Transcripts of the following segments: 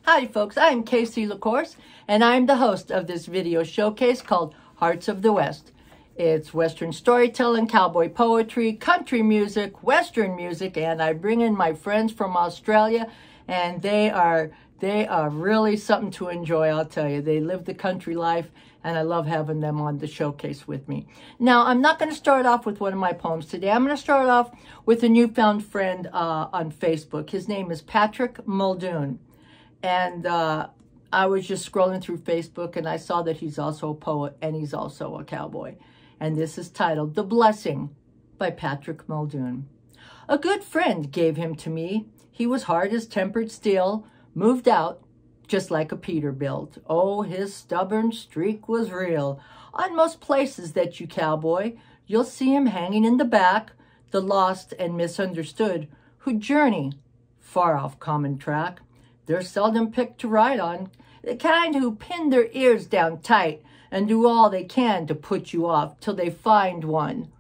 Howdy folks, I'm Casey LaCourse, and I'm the host of this video showcase called Hearts of the West. It's Western storytelling, cowboy poetry, country music, Western music, and I bring in my friends from Australia, and they are really something to enjoy, I'll tell you. They live the country life, and I love having them on the showcase with me. Now, I'm not going to start off with one of my poems today. I'm going to start off with a newfound friend on Facebook. His name is Patrick Muldoon. And I was just scrolling through Facebook, and I saw that he's also a poet, and he's also a cowboy. And this is titled, The Blessing by Patrick Muldoon. A good friend gave him to me. He was hard as tempered steel, moved out just like a Peterbilt. Oh, his stubborn streak was real. On most places that you cowboy, you'll see him hanging in the back, the lost and misunderstood who journey far off common track. They're seldom picked to ride on, the kind who pin their ears down tight and do all they can to put you off till they find one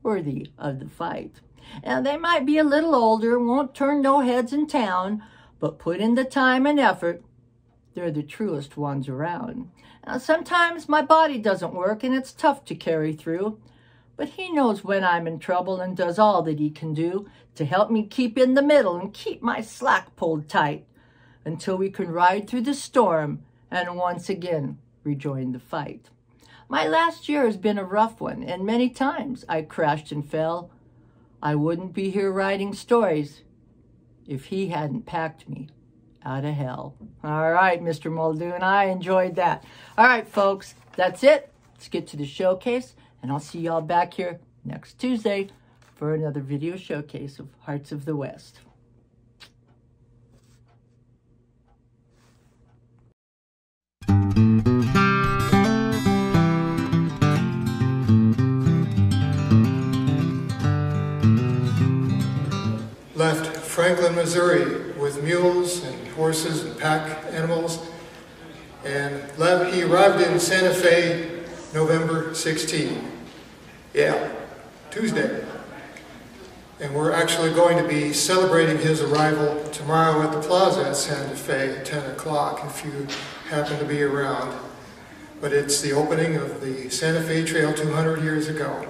worthy of the fight. Now, they might be a little older, won't turn no heads in town, but put in the time and effort, they're the truest ones around. Now, sometimes my body doesn't work and it's tough to carry through, but he knows when I'm in trouble and does all that he can do to help me keep in the middle and keep my slack pulled tight until we can ride through the storm and once again rejoin the fight. My last year has been a rough one, and many times I crashed and fell. I wouldn't be here writing stories if he hadn't packed me out of hell. All right, Mr. Muldoon, I enjoyed that. All right, folks, that's it. Let's get to the showcase, and I'll see y'all back here next Tuesday for another video showcase of Hearts of the West. Left Franklin, Missouri with mules and horses and pack animals, and he arrived in Santa Fe November 16. Yeah, Tuesday. And we're actually going to be celebrating his arrival tomorrow at the plaza at Santa Fe at 10 o'clock if you happen to be around. But it's the opening of the Santa Fe Trail 200 years ago.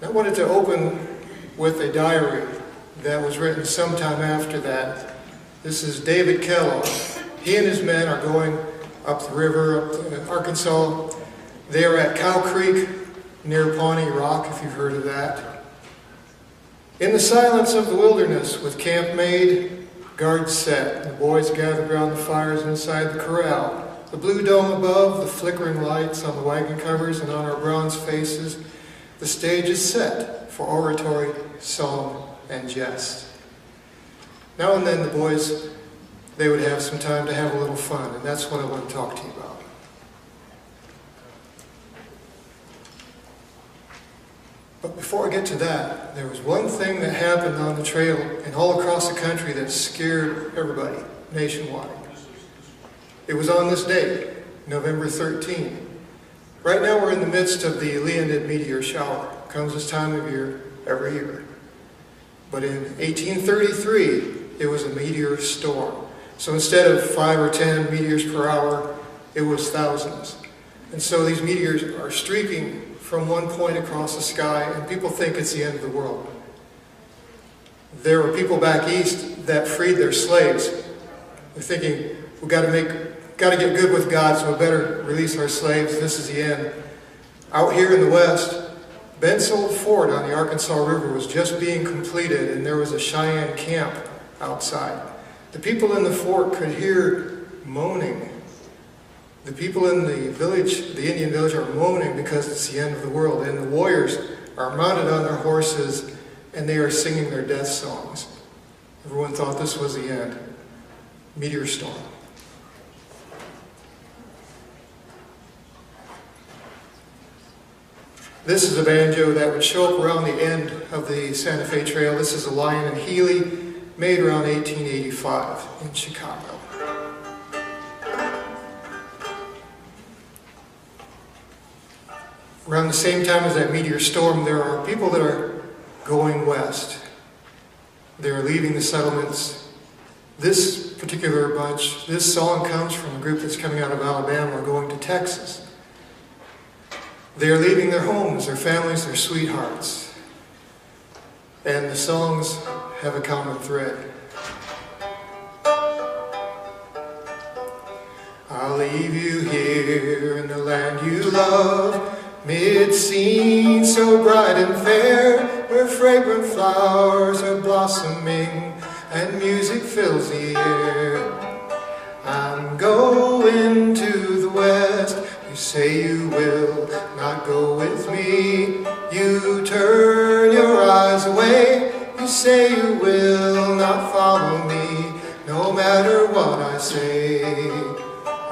I wanted to open with a diary that was written sometime after that. This is David Kellogg. He and his men are going up the river, up to Arkansas. They are at Cow Creek near Pawnee Rock, if you've heard of that. In the silence of the wilderness, with camp made, guards set, the boys gathered around the fires inside the corral. The blue dome above, the flickering lights on the wagon covers and on our bronze faces, the stage is set for oratory, song, and jest. Now and then the boys, they would have some time to have a little fun, and that's what I want to talk to you about. But before I get to that, there was one thing that happened on the trail and all across the country that scared everybody nationwide. It was on this day, November 13. Right now we're in the midst of the Leonid meteor shower. It comes this time of year every year. But in 1833, it was a meteor storm. So instead of 5 or 10 meteors per hour, it was thousands. And so these meteors are streaking from one point across the sky, and people think it's the end of the world. There were people back east that freed their slaves. They're thinking, we've got to get good with God, so we better release our slaves. This is the end. Out here in the west, Bensold Fort on the Arkansas River was just being completed, and there was a Cheyenne camp outside. The people in the fort could hear moaning. The people in the village, the Indian village, are moaning because it's the end of the world, and the warriors are mounted on their horses, and they are singing their death songs. Everyone thought this was the end. Meteor storm. This is a banjo that would show up around the end of the Santa Fe Trail. This is a Lion and Healy, made around 1885 in Chicago. Around the same time as that meteor storm, there are people that are going west. They're leaving the settlements. This particular bunch, this song comes from a group that's coming out of Alabama going to Texas. They're leaving their homes, their families, their sweethearts. And the songs have a common thread. I'll leave you here in the land you love, mid-scene so bright and fair, where fragrant flowers are blossoming and music fills the air. I'm going to the west. You say you will not go with me. You turn your eyes away. You say you will not follow me, no matter what I say.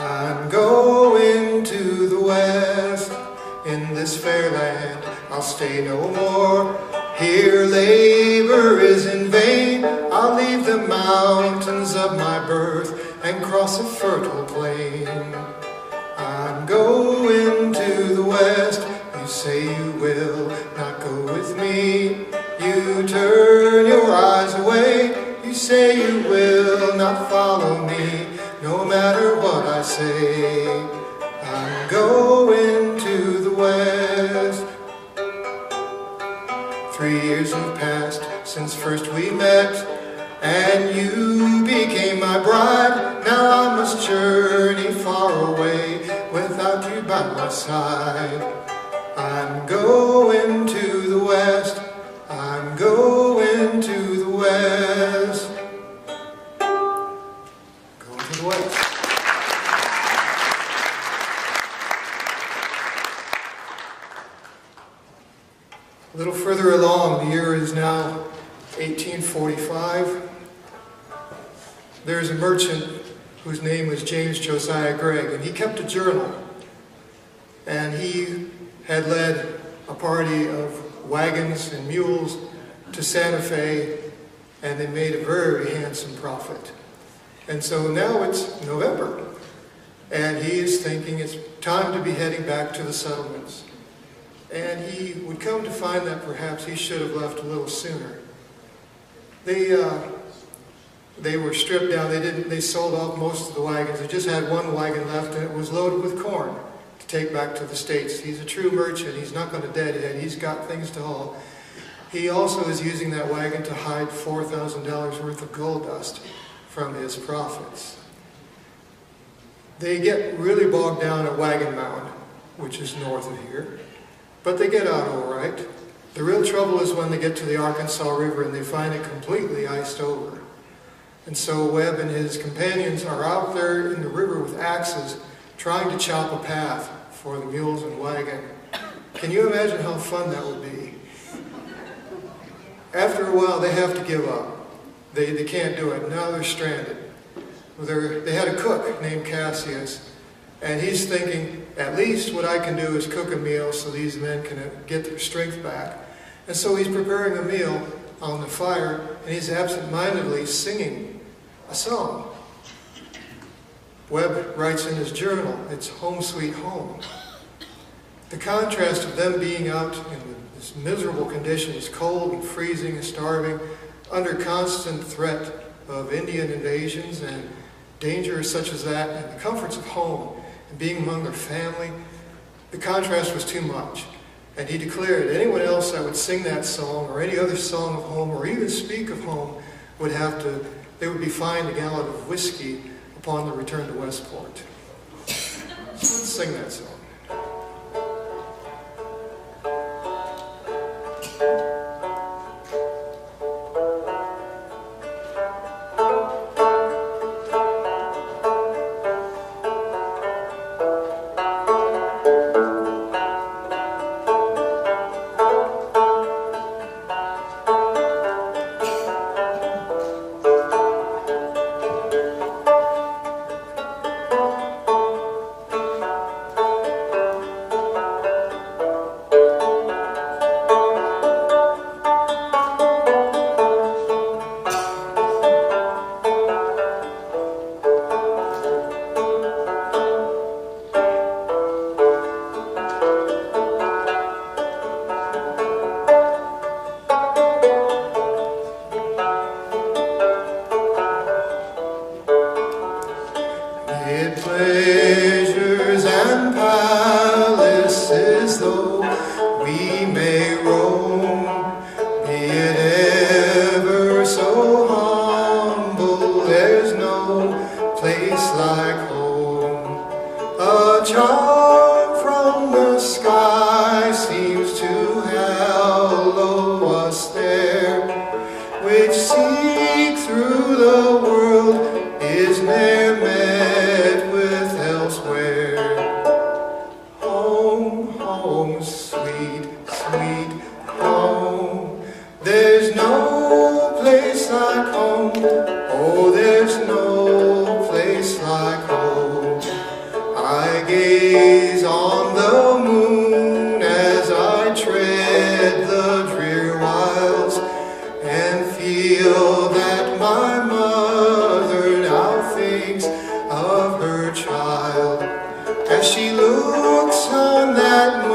I'm going to the west. In this fair land I'll stay no more. Here labor is in vain. I'll leave the mountains of my birth and cross a fertile plain. I'm going to the west. You say you will not go with me. You turn your eyes away. You say you will not follow me, no matter what I say. I'm going to the west. 3 years have passed since first we met, and you became my bride. Now I must journey far away without you by my side. I'm going to the west. I'm going to the west. Going to the west. A little further along, the year is now 1845. There's a merchant whose name was James Josiah Gregg, and he kept a journal. And he had led a party of wagons and mules to Santa Fe, and they made a very handsome profit. And so now it's November, and he is thinking it's time to be heading back to the settlements. And he would come to find that perhaps he should have left a little sooner. They were stripped down. They sold off most of the wagons. They just had one wagon left, and it was loaded with corn to take back to the States. He's a true merchant. He's not going to deadhead. He's got things to haul. He also is using that wagon to hide $4,000 worth of gold dust from his profits. They get really bogged down at Wagon Mound, which is north of here. But they get out all right. The real trouble is when they get to the Arkansas River and they find it completely iced over. And so Webb and his companions are out there in the river with axes trying to chop a path for the mules and wagon. Can you imagine how fun that would be? After a while they have to give up. They can't do it. Now they're stranded. They had a cook named Cassius, and he's thinking, at least what I can do is cook a meal so these men can get their strength back. And so he's preparing a meal on the fire, and he's absent-mindedly singing a song. Webb writes in his journal, it's Home Sweet Home. The contrast of them being out in this miserable conditions, cold and freezing and starving, under constant threat of Indian invasions and dangers such as that, and the comforts of home, and being among their family, the contrast was too much. And he declared anyone else that would sing that song, or any other song of home, or even speak of home, they would be fined a gallon of whiskey upon the return to Westport. So let's sing that song. Mid pleasures and palaces, though we may roam, be it ever so humble, there's no place like home. A charm from the sky seems to hallow us there, which seek through the world is ne'er met with elsewhere. Home, home, sweet, sweet home. There's no place like home. Oh, there's no place like home. I gaze on the moon as I tread the drear wilds, and feel that my mother now thinks of her child as she looks on that